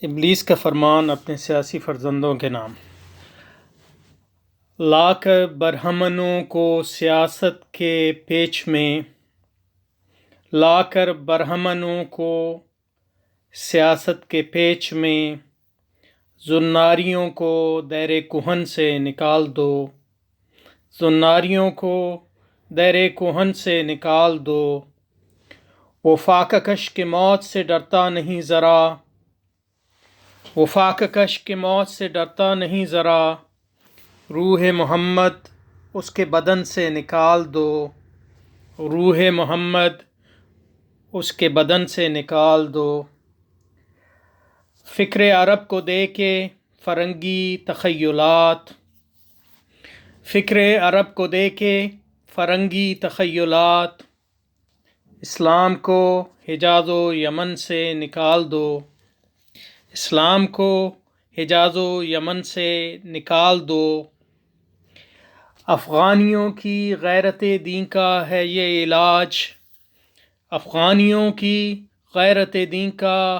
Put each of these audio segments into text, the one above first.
ابلیس کا فرمان اپنے سیاسی فرزندوں کے نام۔ لا کر برہمنوں کو سیاست کے پیچ میں، لا کر برہمنوں کو سیاست کے پیچ میں، زناریوں کو دیر کہن سے نکال دو، زناریوں کو دیر کہن سے نکال دو۔ وہ فاقہ کش کے موت سے ڈرتا نہیں ذرا، وہ فاقہ کش کے موت سے ڈرتا نہیں ذرا، روح محمد اس کے بدن سے نکال دو، روح محمد اس کے بدن سے نکال دو۔ فکر عرب کو دے کے فرنگی تخیلات، فکر عرب کو دے کے فرنگی تخیلات، اسلام کو حجاز و یمن سے نکال دو، اسلام کو حجاز و یمن سے نکال دو۔ افغانیوں کی غیرت دین کا ہے یہ علاج، افغانیوں کی غیرت دین کا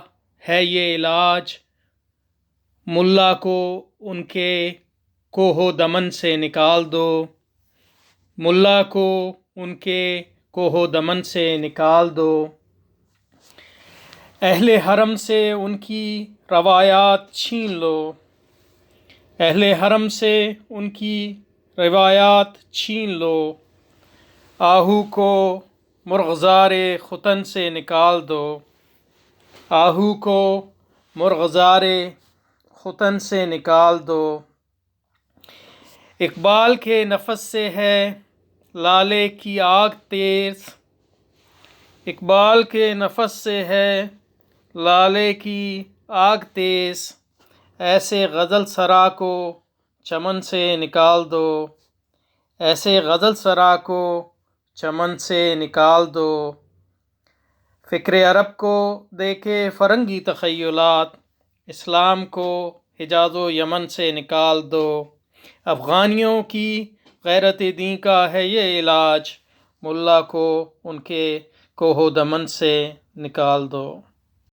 ہے یہ علاج، ملا کو ان کے کوہ و دمن سے نکال دو، ملا کو ان کے کوہ و دمن سے نکال دو۔ اہل حرم سے ان کی روایات چھین لو، اہل حرم سے ان کی روایات چھین لو، آہو کو مرغزار ختن سے نکال دو، آہو کو مرغزار ختن سے نکال دو۔ اقبال کے نفس سے ہے لالے کی آگ تیز، اقبال کے نفس سے ہے لالے کی آگ تیز، ایسے غزل سرا کو چمن سے نکال دو، ایسے غزل سرا کو چمن سے نکال دو۔ فکر عرب کو دے کے فرنگی تخیلات، اسلام کو حجاز و یمن سے نکال دو۔ افغانیوں کی غیرت دین کا ہے یہ علاج، ملا کو ان کے کوہ و دمن سے نکال دو۔